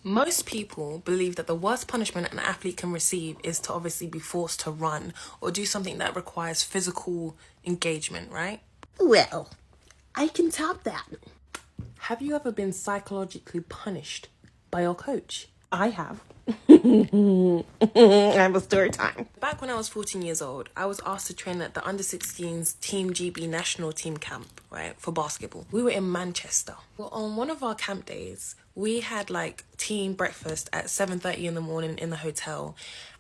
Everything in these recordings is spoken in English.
Most people believe that the worst punishment an athlete can receive is to obviously be forced to run or do something that requires physical engagement, right? Well, I can top that. Have you ever been psychologically punished by your coach? I have. I have a story time. Back when I was 14 years old, I was asked to train at the under-16s Team GB national team camp, right, for basketball. We were in Manchester. Well, on one of our camp days, we had like team breakfast at 7:30 in the morning in the hotel.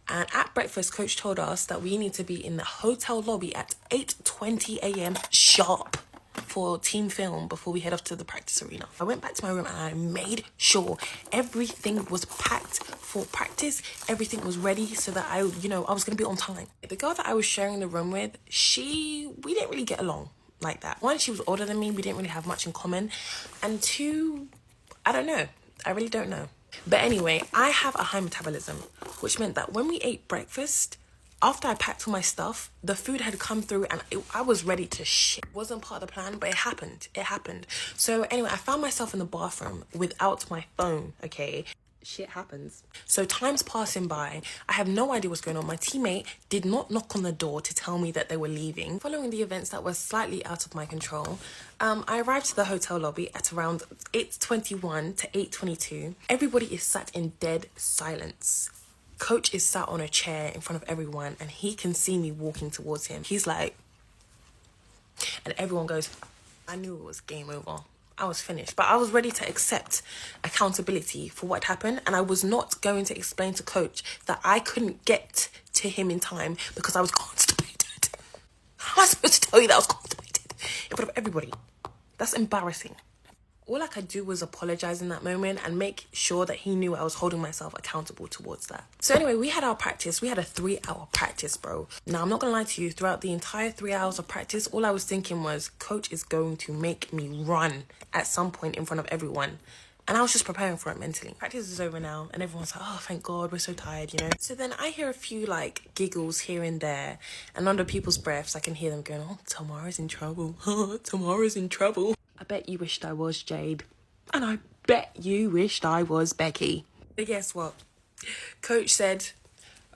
And at breakfast, coach told us that we need to be in the hotel lobby at 8:20 a.m. sharp for team film before we head off to the practice arena. I went back to my room and I made sure everything was packed for practice. Everything was ready so that I was going to be on time. The girl that I was sharing the room with, we didn't really get along like that. One, she was older than me. We didn't really have much in common. And two, I don't know. I really don't know. But anyway, I have a high metabolism, which meant that when we ate breakfast, after I packed all my stuff, the food had come through and I was ready to shit. It wasn't part of the plan, but it happened. It happened. So anyway, I found myself in the bathroom without my phone, okay? Shit happens. So time's passing by. I have no idea what's going on. My teammate did not knock on the door to tell me that they were leaving. Following the events that were slightly out of my control, I arrived to the hotel lobby at around 8:21 to 8:22. Everybody is sat in dead silence. Coach is sat on a chair in front of everyone and he can see me walking towards him. He's like, and everyone goes, I knew it was game over. I was finished, but I was ready to accept accountability for what happened, and I was not going to explain to coach that I couldn't get to him in time because I was constipated. How am I supposed to tell you that I was constipated in front of everybody? That's embarrassing. All I could do was apologize in that moment and make sure that he knew I was holding myself accountable towards that. So anyway, we had our practice. We had a 3-hour practice, bro. Now, I'm not going to lie to you. Throughout the entire 3 hours of practice, all I was thinking was, coach is going to make me run at some point in front of everyone. And I was just preparing for it mentally. Practice is over now and everyone's like, oh, thank God, we're so tired, So then I hear a few like giggles here and there, and under people's breaths, I can hear them going, oh, Tamara's in trouble. Tamara's in trouble. I bet you wished I was Jade. And I bet you wished I was Becky. But guess what? Coach said,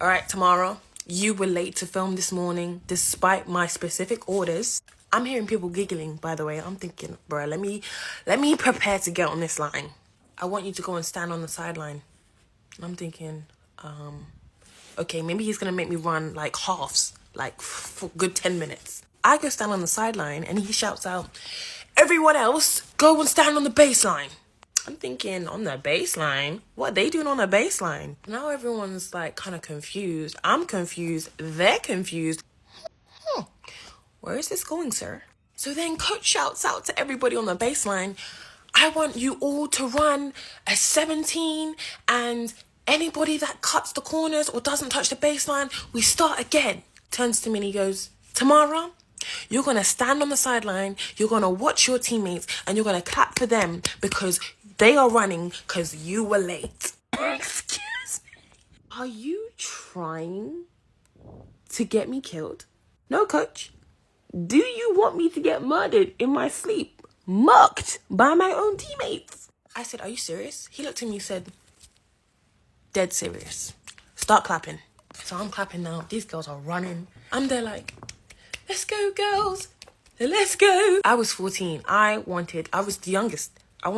all right, Tamara, you were late to film this morning despite my specific orders. I'm hearing people giggling, by the way. I'm thinking, bro, let me prepare to get on this line. I want you to go and stand on the sideline. I'm thinking, okay, maybe he's going to make me run like halves, like for good 10 minutes. I go stand on the sideline and he shouts out, everyone else, go and stand on the baseline. I'm thinking, on the baseline? What are they doing on the baseline? Now everyone's like kind of confused. I'm confused. They're confused. Where is this going, sir? So then coach shouts out to everybody on the baseline, I want you all to run a 17, and anybody that cuts the corners or doesn't touch the baseline, we start again. Turns to me and he goes, Tamara, you're going to stand on the sideline, you're going to watch your teammates, and you're going to clap for them because they are running because you were late. Excuse me. Are you trying to get me killed? No, coach. Do you want me to get murdered in my sleep? Mocked by my own teammates? I said, are you serious? He looked at me and said, dead serious. Start clapping. So I'm clapping now. These girls are running. I'm there like, let's go, girls. Let's go. I was 14. I was the youngest. And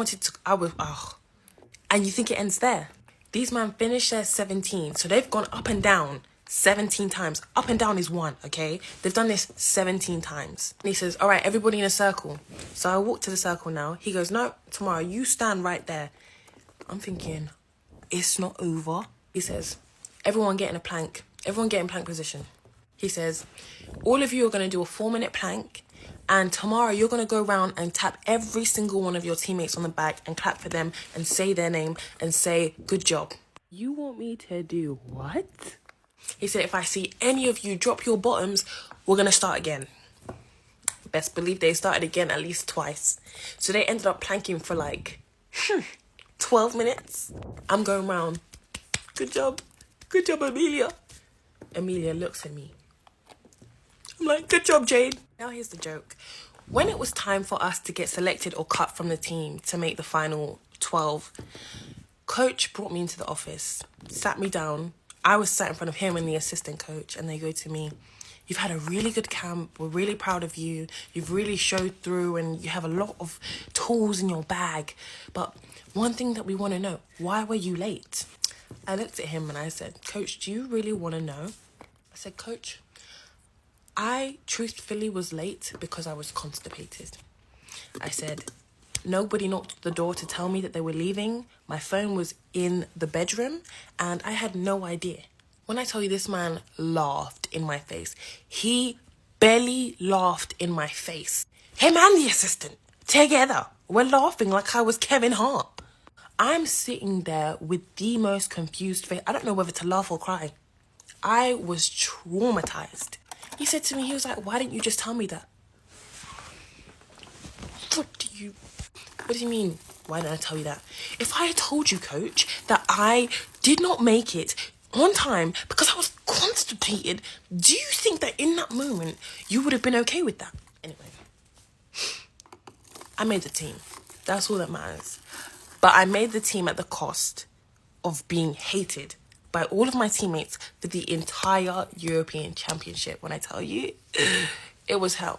you think it ends there? These men finished their 17. So they've gone up and down 17 times. Up and down is 1, okay? They've done this 17 times. And he says, all right, everybody in a circle. So I walk to the circle now. He goes, no, Tamara, you stand right there. I'm thinking, it's not over. He says, everyone get in a plank. Everyone get in plank position. He says, all of you are going to do a 4-minute plank. And tomorrow you're going to go around and tap every single one of your teammates on the back and clap for them and say their name and say, good job. You want me to do what? He said, if I see any of you drop your bottoms, we're going to start again. Best believe they started again at least twice. So they ended up planking for like 12 minutes. I'm going around. Good job. Good job, Amelia. Amelia looks at me. I'm like, good job, Jade. Now here's the joke. When it was time for us to get selected or cut from the team to make the final 12, Coach brought me into the office, sat me down. I was sat in front of him and the assistant coach, and they go to me, "You've had a really good camp. We're really proud of you. You've really showed through and you have a lot of tools in your bag. But one thing that we want to know, why were you late?" I looked at him and I said, "Coach, do you really want to know?" I said, "Coach, I truthfully was late because I was constipated." I said, "Nobody knocked at the door to tell me that they were leaving. My phone was in the bedroom and I had no idea." When I tell you this man laughed in my face, he barely laughed in my face. Him and the assistant, together, were laughing like I was Kevin Hart. I'm sitting there with the most confused face. I don't know whether to laugh or cry. I was traumatized. He said to me, he was like, "Why didn't you just tell me that?" What do you mean, why didn't I tell you that? If I had told you, Coach, that I did not make it on time because I was constipated, do you think that in that moment you would have been okay with that? Anyway, I made the team. That's all that matters. But I made the team at the cost of being hated by all of my teammates for the entire European Championship. When I tell you, it was hell.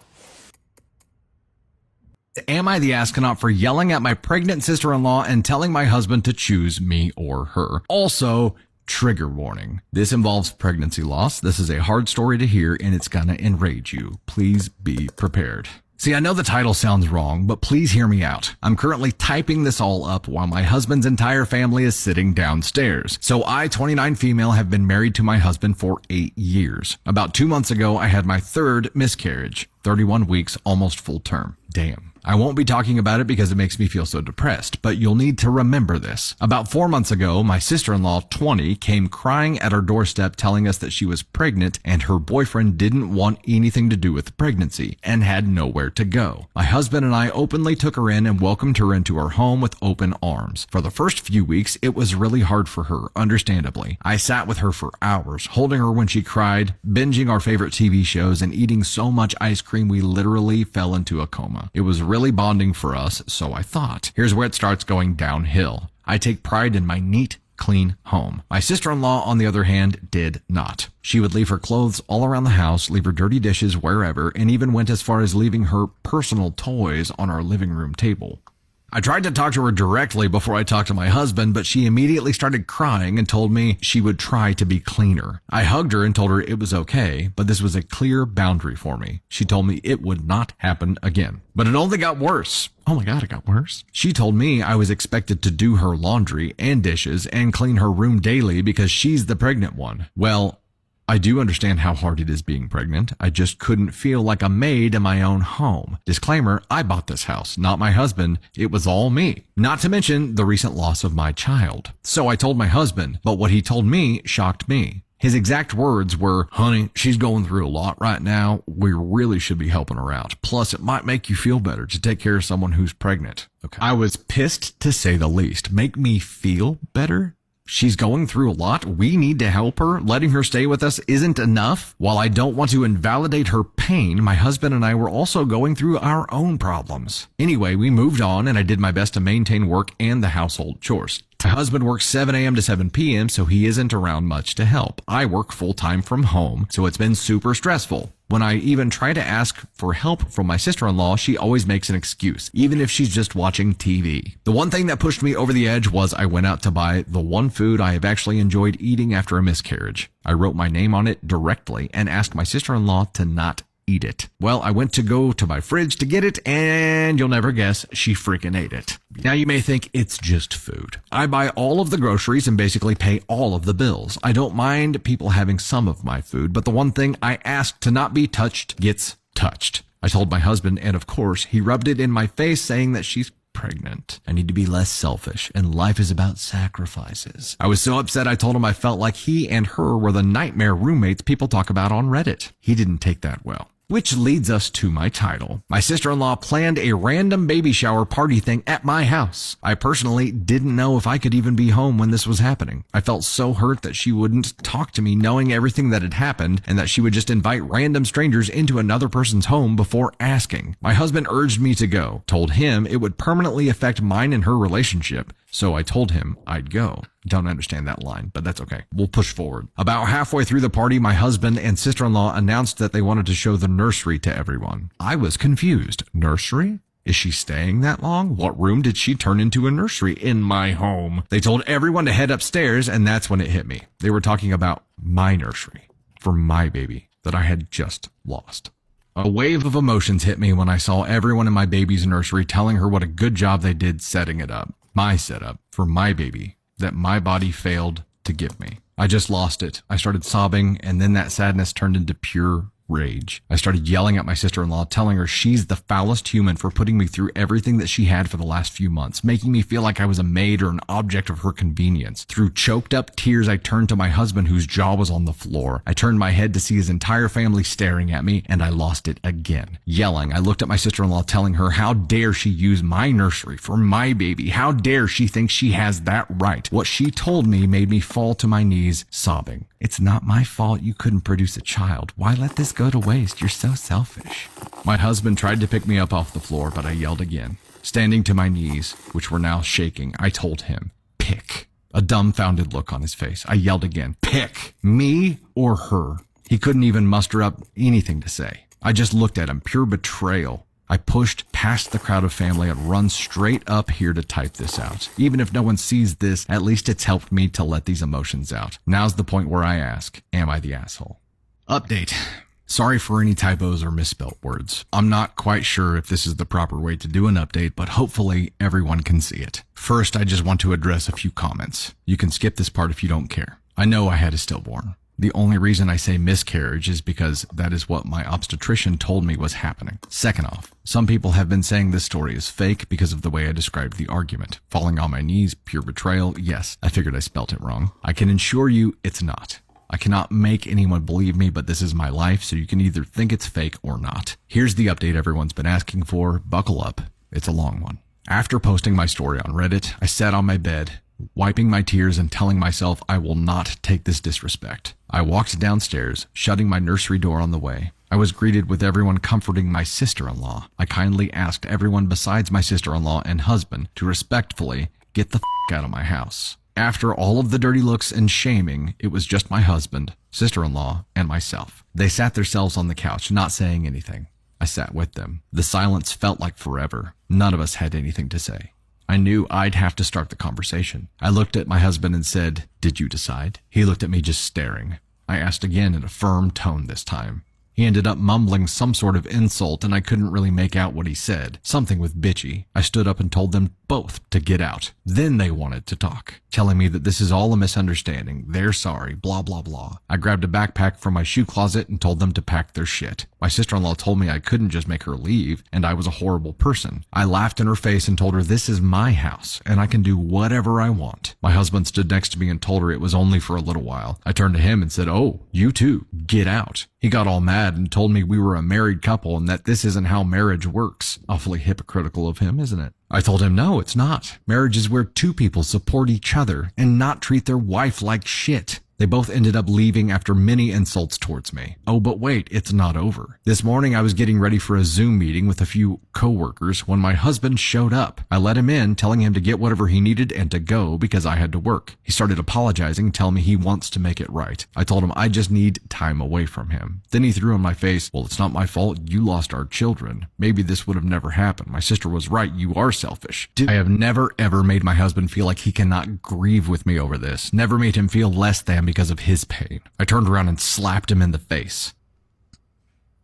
Am I the astronaut for yelling at my pregnant sister-in-law and telling my husband to choose me or her? Also, trigger warning. This involves pregnancy loss. This is a hard story to hear and it's gonna enrage you. Please be prepared. See, I know the title sounds wrong, but please hear me out. I'm currently typing this all up while my husband's entire family is sitting downstairs. So I, 29 female, have been married to my husband for 8 years. About 2 months ago, I had my third miscarriage. 31 weeks, almost full term. Damn. I won't be talking about it because it makes me feel so depressed, but you'll need to remember this. About 4 months ago, my sister-in-law, 20, came crying at our doorstep telling us that she was pregnant and her boyfriend didn't want anything to do with the pregnancy and had nowhere to go. My husband and I openly took her in and welcomed her into our home with open arms. For the first few weeks, it was really hard for her, understandably. I sat with her for hours, holding her when she cried, binging our favorite TV shows, and eating so much ice cream we literally fell into a coma. It was really bonding for us, so I thought. Here's where it starts going downhill. I take pride in my neat, clean home. My sister-in-law, on the other hand, did not. She would leave her clothes all around the house, leave her dirty dishes wherever, and even went as far as leaving her personal toys on our living room table. I tried to talk to her directly before I talked to my husband, but she immediately started crying and told me she would try to be cleaner. I hugged her and told her it was okay, but this was a clear boundary for me. She told me it would not happen again. But it only got worse. Oh my God, it got worse. She told me I was expected to do her laundry and dishes and clean her room daily because she's the pregnant one. Well, I do understand how hard it is being pregnant. I just couldn't feel like a maid in my own home. Disclaimer, I bought this house, not my husband. It was all me. Not to mention the recent loss of my child. So I told my husband, but what he told me shocked me. His exact words were, "Honey, she's going through a lot right now. We really should be helping her out. Plus, it might make you feel better to take care of someone who's pregnant." Okay. I was pissed to say the least. Make me feel better? She's going through a lot. We need to help her. Letting her stay with us isn't enough. While I don't want to invalidate her pain, my husband and I were also going through our own problems. Anyway, we moved on and I did my best to maintain work and the household chores. My husband works 7 a.m. to 7 p.m., so he isn't around much to help. I work full-time from home, so it's been super stressful. When I even try to ask for help from my sister-in-law, she always makes an excuse, even if she's just watching TV. The one thing that pushed me over the edge was I went out to buy the one food I have actually enjoyed eating after a miscarriage. I wrote my name on it directly and asked my sister-in-law to not eat it. Well, I went to go to my fridge to get it, and you'll never guess, she freaking ate it. Now you may think it's just food. I buy all of the groceries and basically pay all of the bills. I don't mind people having some of my food, but the one thing I ask to not be touched gets touched. I told my husband, and of course, he rubbed it in my face saying that she's pregnant. I need to be less selfish, and life is about sacrifices. I was so upset I told him I felt like he and her were the nightmare roommates people talk about on Reddit. He didn't take that well. Which leads us to my title. My sister-in-law planned a random baby shower party thing at my house. I personally didn't know if I could even be home when this was happening. I felt so hurt that she wouldn't talk to me knowing everything that had happened and that she would just invite random strangers into another person's home before asking. My husband urged me to go, told him it would permanently affect mine and her relationship. So I told him I'd go. Don't understand that line, but that's okay. We'll push forward. About halfway through the party, my husband and sister-in-law announced that they wanted to show the nursery to everyone. I was confused. Nursery? Is she staying that long? What room did she turn into a nursery in my home? They told everyone to head upstairs, and that's when it hit me. They were talking about my nursery for my baby that I had just lost. A wave of emotions hit me when I saw everyone in my baby's nursery telling her what a good job they did setting it up. My setup for my baby that my body failed to give me. I just lost it. I started sobbing, and then that sadness turned into pure rage. I started yelling at my sister-in-law, telling her she's the foulest human for putting me through everything that she had for the last few months, making me feel like I was a maid or an object of her convenience. Through choked up tears, I turned to my husband, whose jaw was on the floor. I turned my head to see his entire family staring at me, and I lost it again. Yelling, I looked at my sister-in-law, telling her how dare she use my nursery for my baby? How dare she think she has that right? What she told me made me fall to my knees, sobbing. It's not my fault you couldn't produce a child. Why let this go to waste? You're so selfish. My husband tried to pick me up off the floor, but I yelled again. Standing to my knees, which were now shaking, I told him, pick. A dumbfounded look on his face. I yelled again, pick. Me or her? He couldn't even muster up anything to say. I just looked at him, pure betrayal. I pushed past the crowd of family and run straight up here to type this out. Even if no one sees this, at least it's helped me to let these emotions out. Now's the point where I ask, am I the asshole? Update. Sorry for any typos or misspelt words. I'm not quite sure if this is the proper way to do an update, but hopefully everyone can see it. First, I just want to address a few comments. You can skip this part if you don't care. I know I had a stillborn. The only reason I say miscarriage is because that is what my obstetrician told me was happening. Second off, some people have been saying this story is fake because of the way I described the argument. Falling on my knees, pure betrayal. Yes, I figured I spelt it wrong. I can assure you it's not. I cannot make anyone believe me, but this is my life, so you can either think it's fake or not. Here's the update everyone's been asking for. Buckle up. It's a long one. After posting my story on Reddit, I sat on my bed, wiping my tears and telling myself I will not take this disrespect. I walked downstairs, shutting my nursery door on the way. I was greeted with everyone comforting my sister-in-law. I kindly asked everyone besides my sister-in-law and husband to respectfully get the out of my house. After all of the dirty looks and shaming, it was just my husband, sister-in-law, and myself. They sat themselves on the couch, not saying anything. I sat with them. The silence felt like forever. None of us had anything to say. I knew I'd have to start the conversation. I looked at my husband and said, "Did you decide?" He looked at me just staring. I asked again in a firm tone this time. He ended up mumbling some sort of insult, and I couldn't really make out what he said. Something with bitchy. I stood up and told them both to get out. Then they wanted to talk, telling me that this is all a misunderstanding. They're sorry, blah, blah, blah. I grabbed a backpack from my shoe closet and told them to pack their shit. My sister-in-law told me I couldn't just make her leave, and I was a horrible person. I laughed in her face and told her this is my house, and I can do whatever I want. My husband stood next to me and told her it was only for a little while. I turned to him and said, "Oh, you too, get out." He got all mad and told me we were a married couple and that this isn't how marriage works. Awfully hypocritical of him, isn't it? I told him, no, it's not. Marriage is where two people support each other and not treat their wife like shit. They both ended up leaving after many insults towards me. Oh, but wait, it's not over. This morning I was getting ready for a Zoom meeting with a few coworkers when my husband showed up. I let him in, telling him to get whatever he needed and to go because I had to work. He started apologizing, telling me he wants to make it right. I told him I just need time away from him. Then he threw in my face, "Well, it's not my fault. You lost our children. Maybe this would have never happened. My sister was right. You are selfish." I have never ever made my husband feel like he cannot grieve with me over this. Never made him feel less than because of his pain. I turned around and slapped him in the face.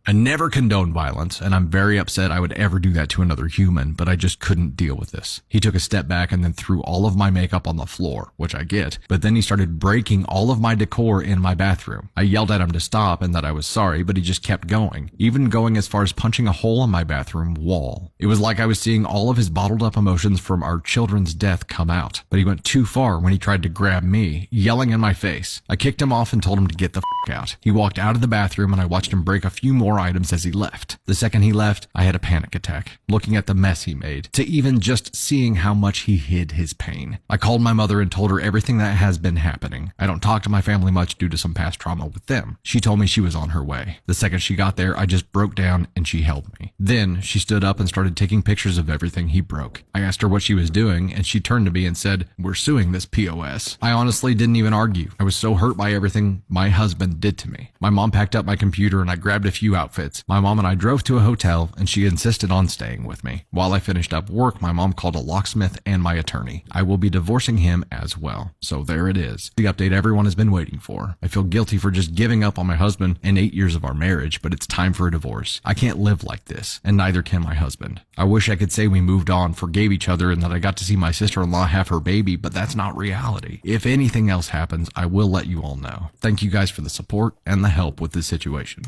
I never condone violence, and I'm very upset I would ever do that to another human, but I just couldn't deal with this. He took a step back and then threw all of my makeup on the floor, which I get, but then he started breaking all of my decor in my bathroom. I yelled at him to stop and that I was sorry, but he just kept going, even going as far as punching a hole in my bathroom wall. It was like I was seeing all of his bottled up emotions from our children's death come out, but he went too far when he tried to grab me, yelling in my face. I kicked him off and told him to get the out. He walked out of the bathroom and I watched him break a few more more items as he left. The second he left, I had a panic attack, looking at the mess he made, to even just seeing how much he hid his pain. I called my mother and told her everything that has been happening. I don't talk to my family much due to some past trauma with them. She told me she was on her way. The second she got there, I just broke down and she held me. Then she stood up and started taking pictures of everything he broke. I asked her what she was doing and she turned to me and said, "We're suing this POS." I honestly didn't even argue. I was so hurt by everything my husband did to me. My mom packed up my computer and I grabbed a few outfits. My mom and I drove to a hotel and she insisted on staying with me. While I finished up work, my mom called a locksmith and my attorney. I will be divorcing him as well. So there it is. The update everyone has been waiting for. I feel guilty for just giving up on my husband and 8 years of our marriage, but it's time for a divorce. I can't live like this, and neither can my husband. I wish I could say we moved on, forgave each other, and that I got to see my sister-in-law have her baby, but that's not reality. If anything else happens, I will let you all know. Thank you guys for the support and the help with this situation.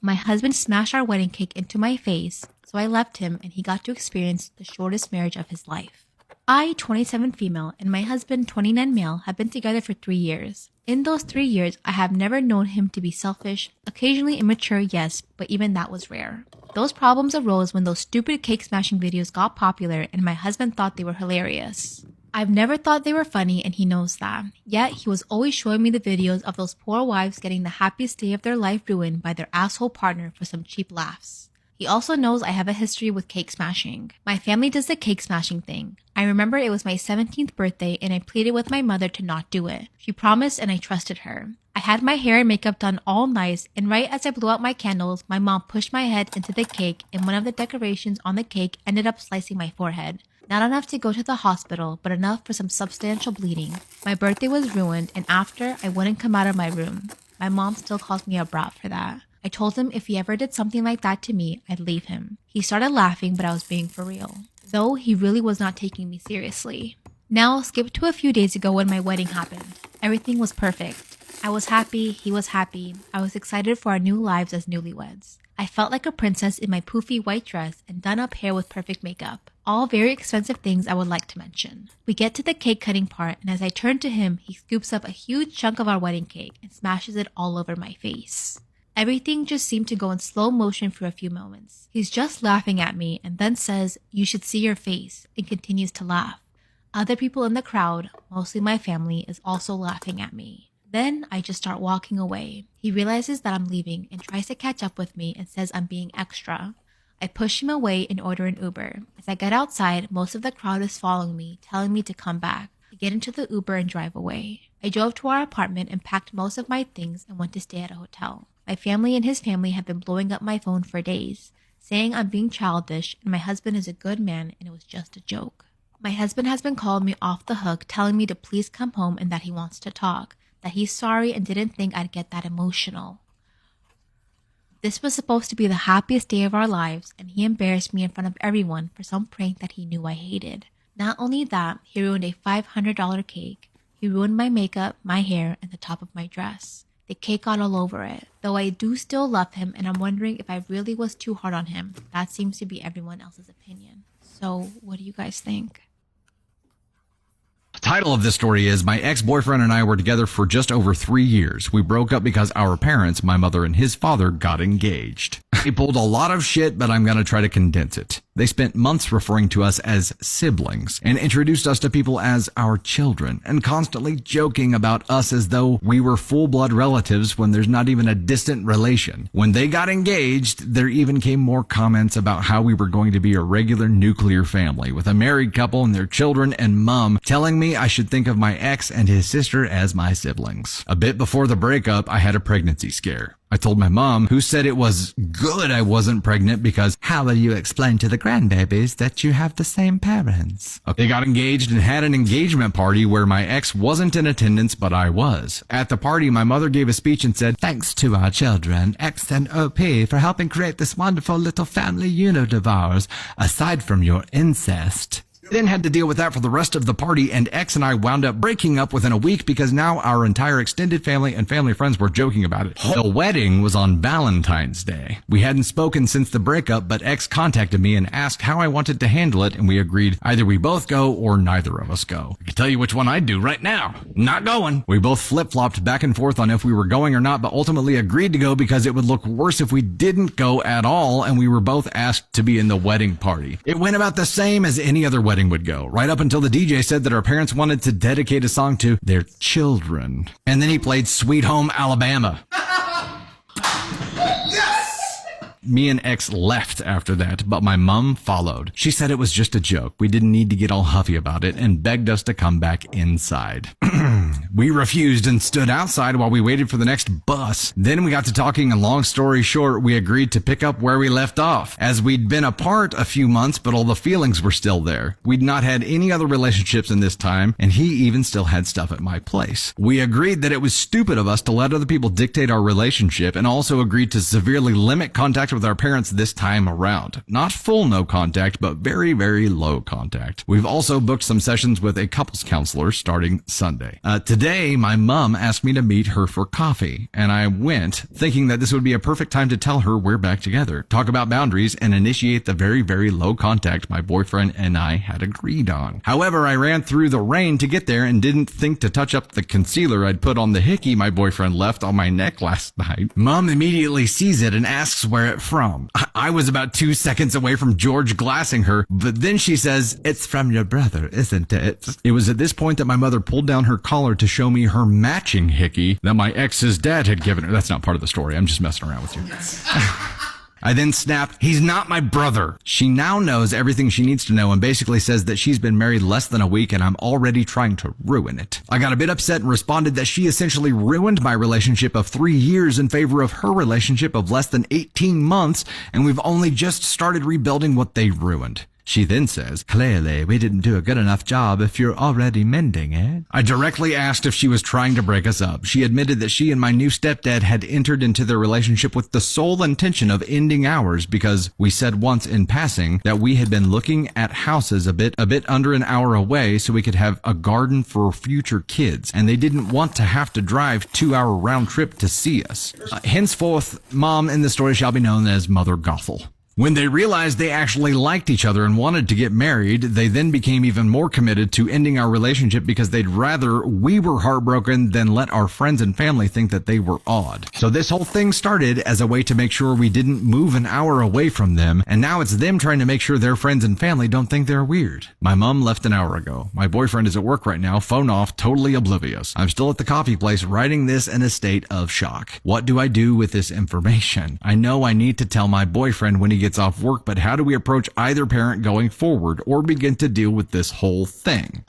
My husband smashed our wedding cake into my face, so I left him and he got to experience the shortest marriage of his life. I, 27 female, and my husband, 29 male, have been together for 3 years. In those 3 years, I have never known him to be selfish, occasionally immature, yes, but even that was rare. Those problems arose when those stupid cake smashing videos got popular and my husband thought they were hilarious. I've never thought they were funny and he knows that. Yet, he was always showing me the videos of those poor wives getting the happiest day of their life ruined by their asshole partner for some cheap laughs. He also knows I have a history with cake smashing. My family does the cake smashing thing. I remember it was my 17th birthday and I pleaded with my mother to not do it. She promised and I trusted her. I had my hair and makeup done all nice, and right as I blew out my candles, my mom pushed my head into the cake and one of the decorations on the cake ended up slicing my forehead. Not enough to go to the hospital, but enough for some substantial bleeding. My birthday was ruined, and after, I wouldn't come out of my room. My mom still calls me a brat for that. I told him if he ever did something like that to me, I'd leave him. He started laughing, but I was being for real. Though he really was not taking me seriously. Now, skip to a few days ago when my wedding happened. Everything was perfect. I was happy, he was happy. I was excited for our new lives as newlyweds. I felt like a princess in my poofy white dress and done up hair with perfect makeup. All very expensive things I would like to mention. We get to the cake cutting part, and as I turn to him, he scoops up a huge chunk of our wedding cake and smashes it all over my face. Everything just seemed to go in slow motion for a few moments. He's just laughing at me and then says, "You should see your face," and continues to laugh. Other people in the crowd, mostly my family, is also laughing at me. Then I just start walking away. He realizes that I'm leaving and tries to catch up with me and says I'm being extra. I push him away and order an Uber. As I get outside, most of the crowd is following me, telling me to come back. I get into the Uber and drive away. I drove to our apartment and packed most of my things and went to stay at a hotel. My family and his family have been blowing up my phone for days, saying I'm being childish and my husband is a good man and it was just a joke. My husband has been calling me off the hook, telling me to please come home and that he wants to talk, that he's sorry and didn't think I'd get that emotional. This was supposed to be the happiest day of our lives, and he embarrassed me in front of everyone for some prank that he knew I hated. Not only that, he ruined a $500 cake. He ruined my makeup, my hair, and the top of my dress. The cake got all over it. Though I do still love him, and I'm wondering if I really was too hard on him. That seems to be everyone else's opinion. So, what do you guys think? The title of this story is My Ex-Boyfriend and I Were Together for Just Over 3 years. We broke up because our parents, my mother and his father, got engaged. He pulled a lot of shit, but I'm going to try to condense it. They spent months referring to us as siblings and introduced us to people as our children and constantly joking about us as though we were full-blood relatives when there's not even a distant relation. When they got engaged, there even came more comments about how we were going to be a regular nuclear family with a married couple and their children and mom telling me I should think of my ex and his sister as my siblings. A bit before the breakup, I had a pregnancy scare. I told my mom, who said it was good I wasn't pregnant because how will you explain to the grandbabies that you have the same parents? They got engaged and had an engagement party where my ex wasn't in attendance, but I was. At the party, my mother gave a speech and said, "Thanks to our children, X and OP, for helping create this wonderful little family unit of ours, aside from your incest." Then had to deal with that for the rest of the party, and X and I wound up breaking up within a week because now our entire extended family and family friends were joking about it. The wedding was on Valentine's Day. We hadn't spoken since the breakup, but X contacted me and asked how I wanted to handle it, and we agreed either we both go or neither of us go. I can tell you which one I'd do right now. Not going. We both flip-flopped back and forth on if we were going or not, but ultimately agreed to go because it would look worse if we didn't go at all, and we were both asked to be in the wedding party. It went about the same as any other wedding would go, right up until the DJ said that our parents wanted to dedicate a song to their children. And then he played Sweet Home Alabama. Me and X left after that, but my mom followed. She said it was just a joke. We didn't need to get all huffy about it and begged us to come back inside. We refused and stood outside while we waited for the next bus. Then we got to talking, and long story short, we agreed to pick up where we left off, as we'd been apart a few months, but all the feelings were still there. We'd not had any other relationships in this time, and he even still had stuff at my place. We agreed that it was stupid of us to let other people dictate our relationship, and also agreed to severely limit contact with our parents this time around. Not full no contact, but very, very low contact. We've also booked some sessions with a couples counselor starting Sunday. Today, my mom asked me to meet her for coffee, and I went thinking that this would be a perfect time to tell her we're back together, talk about boundaries, and initiate the very, very low contact my boyfriend and I had agreed on. However, I ran through the rain to get there and didn't think to touch up the concealer I'd put on the hickey my boyfriend left on my neck last night. Mom immediately sees it and asks where it's from. I was about 2 seconds away from George glassing her, but then she says, "It's from your brother, isn't it?" It was at this point that my mother pulled down her collar to show me her matching hickey that my ex's dad had given her. That's not part of the story. I'm just messing around with you. I then snapped, "He's not my brother." She now knows everything she needs to know and basically says that she's been married less than a week and I'm already trying to ruin it. I got a bit upset and responded that she essentially ruined my relationship of 3 years in favor of her relationship of less than 18 months, and we've only just started rebuilding what they ruined. She then says, "Clearly, we didn't do a good enough job if you're already mending it." I directly asked if she was trying to break us up. She admitted that she and my new stepdad had entered into their relationship with the sole intention of ending ours because we said once in passing that we had been looking at houses a bit under an hour away so we could have a garden for future kids, and they didn't want to have to drive 2-hour round trip to see us. Henceforth, Mom in the story shall be known as Mother Gothel. When they realized they actually liked each other and wanted to get married, they then became even more committed to ending our relationship because they'd rather we were heartbroken than let our friends and family think that they were odd. So this whole thing started as a way to make sure we didn't move an hour away from them, and now it's them trying to make sure their friends and family don't think they're weird. My mom left an hour ago. My boyfriend is at work right now, phone off, totally oblivious. I'm still at the coffee place writing this in a state of shock. What do I do with this information? I know I need to tell my boyfriend when he gets off work, but how do we approach either parent going forward or begin to deal with this whole thing?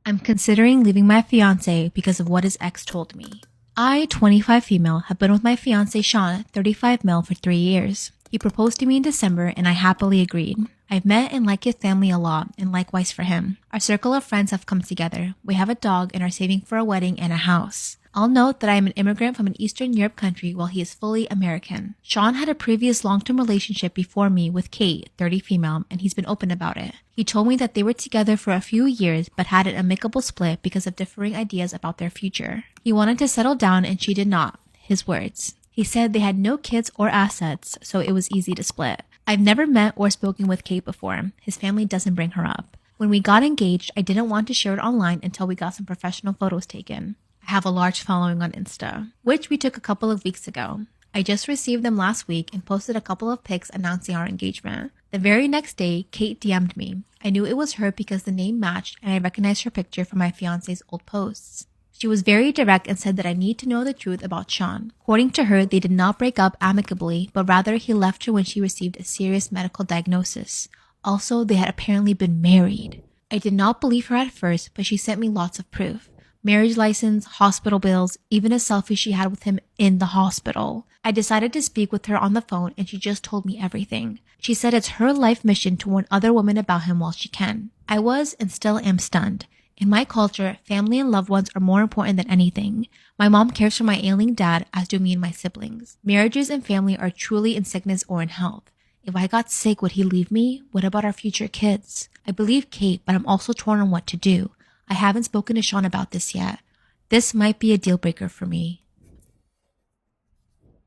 I'm considering leaving my fiance because of what his ex told me. I, 25 female, have been with my fiance Sean, 35 male, for 3 years. He proposed to me in December and I happily agreed. I've met and like his family a lot, and likewise for him. Our circle of friends have come together. We have a dog and are saving for a wedding and a house. I'll note that I am an immigrant from an Eastern Europe country while he is fully American. Sean had a previous long-term relationship before me with Kate, 30 female, and he's been open about it. He told me that they were together for a few years but had an amicable split because of differing ideas about their future. He wanted to settle down and she did not, his words. He said they had no kids or assets, so it was easy to split. I've never met or spoken with Kate before. His family doesn't bring her up. When we got engaged, I didn't want to share it online until we got some professional photos taken. I have a large following on Insta, which we took a couple of weeks ago. I just received them last week and posted a couple of pics announcing our engagement. The very next day, Kate DM'd me. I knew it was her because the name matched and I recognized her picture from my fiance's old posts. She was very direct and said that I need to know the truth about Sean. According to her, they did not break up amicably, but rather he left her when she received a serious medical diagnosis. Also, they had apparently been married. I did not believe her at first, but she sent me lots of proof. Marriage license, hospital bills, even a selfie she had with him in the hospital. I decided to speak with her on the phone and she just told me everything. She said it's her life mission to warn other women about him while she can. I was and still am stunned. In my culture, family and loved ones are more important than anything. My mom cares for my ailing dad, as do me and my siblings. Marriages and family are truly in sickness or in health. If I got sick, would he leave me? What about our future kids? I believe Kate, but I'm also torn on what to do. I haven't spoken to Sean about this yet. This might be a deal breaker for me.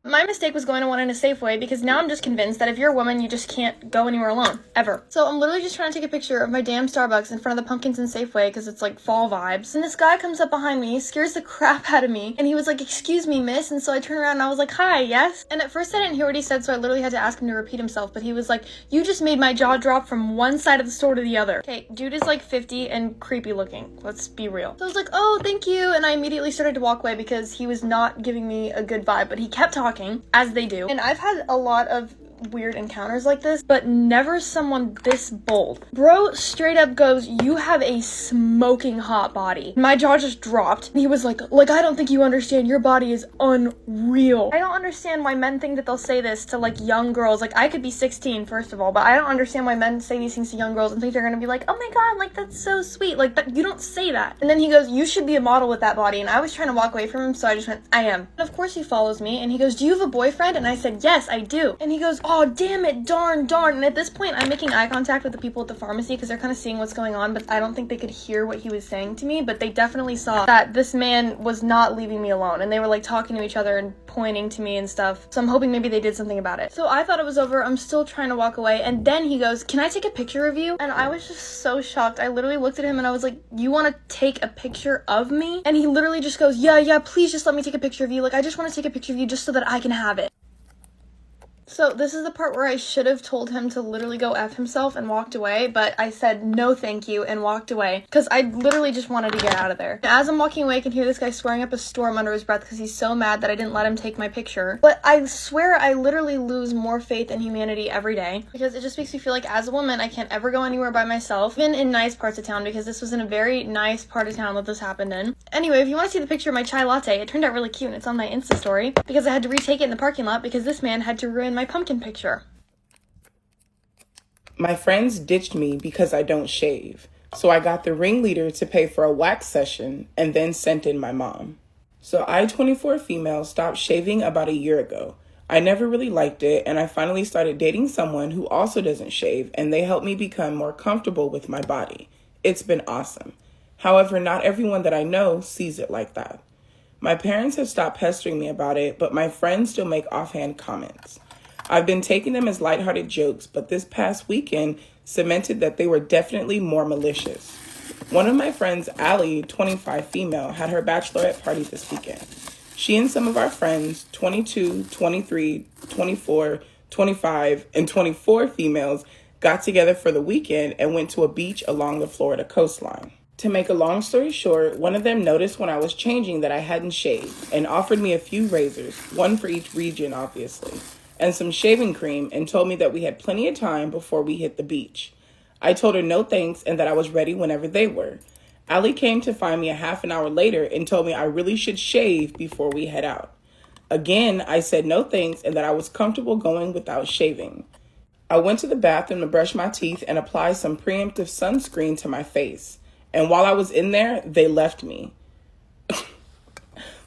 My mistake was going to one in a Safeway because now I'm just convinced that if you're a woman, you just can't go anywhere alone, ever. So I'm literally just trying to take a picture of my damn Starbucks in front of the pumpkins in Safeway because it's like fall vibes. And this guy comes up behind me, scares the crap out of me, and he was like, "Excuse me, miss." And so I turned around and I was like, "Hi, yes?" And at first I didn't hear what he said, so I literally had to ask him to repeat himself, but he was like, "You just made my jaw drop from one side of the store to the other." Okay, dude is like 50 and creepy looking. Let's be real. So I was like, "Oh, thank you." And I immediately started to walk away because he was not giving me a good vibe, but he kept talking, as they do. And I've had a lot of weird encounters like this, but never someone this bold. Bro straight up goes, "You have a smoking hot body." My jaw just dropped. He was like, "I don't think you understand. Your body is unreal." I don't understand why men think that they'll say this to like young girls. Like, I could be 16 first of all, but I don't understand why men say these things to young girls and think they're gonna be like, "Oh my god, like that's so sweet." Like, that, you don't say that. And then he goes, "You should be a model with that body." And I was trying to walk away from him, so I just went, "I am." And of course he follows me and he goes, "Do you have a boyfriend?" And I said, "Yes, I do." And he goes, "Oh, damn it, darn. And at this point, I'm making eye contact with the people at the pharmacy because they're kind of seeing what's going on, but I don't think they could hear what he was saying to me, but they definitely saw that this man was not leaving me alone, and they were like talking to each other and pointing to me and stuff, so I'm hoping maybe they did something about it. So I thought it was over. I'm still trying to walk away, and then he goes, "Can I take a picture of you?" And I was just so shocked. I literally looked at him and I was like, "You want to take a picture of me?" And he literally just goes, yeah, please just let me take a picture of you. Like, I just want to take a picture of you just so that I can have it." So this is the part where I should have told him to literally go F himself and walked away, but I said no thank you and walked away because I literally just wanted to get out of there. As I'm walking away, I can hear this guy swearing up a storm under his breath because he's so mad that I didn't let him take my picture. But I swear I literally lose more faith in humanity every day because it just makes me feel like as a woman, I can't ever go anywhere by myself, even in nice parts of town, because this was in a very nice part of town that this happened in. Anyway, if you want to see the picture of my chai latte, it turned out really cute and it's on my Insta story because I had to retake it in the parking lot because this man had to ruin my pumpkin picture. My friends ditched me because I don't shave, so I got the ringleader to pay for a wax session and then sent in my mom. So I, 24 female, stopped shaving about a year ago. I never really liked it, and I finally started dating someone who also doesn't shave, and they helped me become more comfortable with my body. It's been awesome. However, not everyone that I know sees it like that. My parents have stopped pestering me about it, but my friends still make offhand comments. I've been taking them as lighthearted jokes, but this past weekend cemented that they were definitely more malicious. One of my friends, Allie, 25 female, had her bachelorette party this weekend. She and some of our friends, 22, 23, 24, 25, and 24 females, got together for the weekend and went to a beach along the Florida coastline. To make a long story short, one of them noticed when I was changing that I hadn't shaved and offered me a few razors, one for each region, obviously, and some shaving cream, and told me that we had plenty of time before we hit the beach. I told her no thanks and that I was ready whenever they were. Allie came to find me a half an hour later and told me I really should shave before we head out. Again, I said no thanks and that I was comfortable going without shaving. I went to the bathroom to brush my teeth and apply some preemptive sunscreen to my face. And while I was in there, they left me.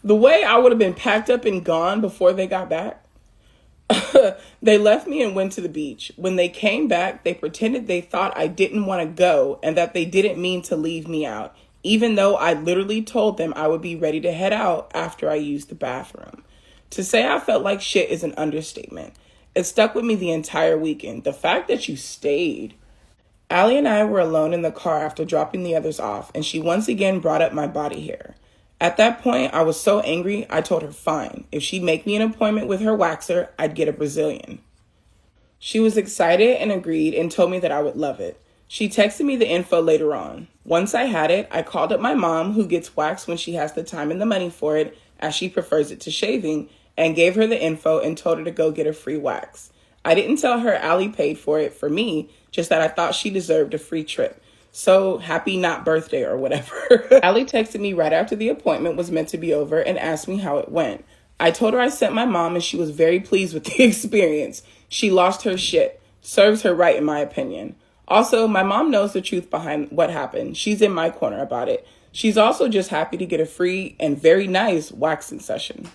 The way I would have been packed up and gone before they got back. They left me and went to the beach. When they came back, they pretended they thought I didn't want to go and that they didn't mean to leave me out, even though I literally told them I would be ready to head out after I used the bathroom. To say I felt like shit is an understatement. It stuck with me the entire weekend. The fact that you stayed. Allie and I were alone in the car after dropping the others off, and she once again brought up my body hair. At that point, I was so angry, I told her fine. If she'd make me an appointment with her waxer, I'd get a Brazilian. She was excited and agreed and told me that I would love it. She texted me the info later on. Once I had it, I called up my mom, who gets waxed when she has the time and the money for it, as she prefers it to shaving, and gave her the info and told her to go get a free wax. I didn't tell her Allie paid for it for me, just that I thought she deserved a free trip. So happy not birthday or whatever. Allie texted me right after the appointment was meant to be over and asked me how it went. I told her I sent my mom and she was very pleased with the experience. She lost her shit. Serves her right in my opinion. Also, my mom knows the truth behind what happened. She's in my corner about it. She's also just happy to get a free and very nice waxing session.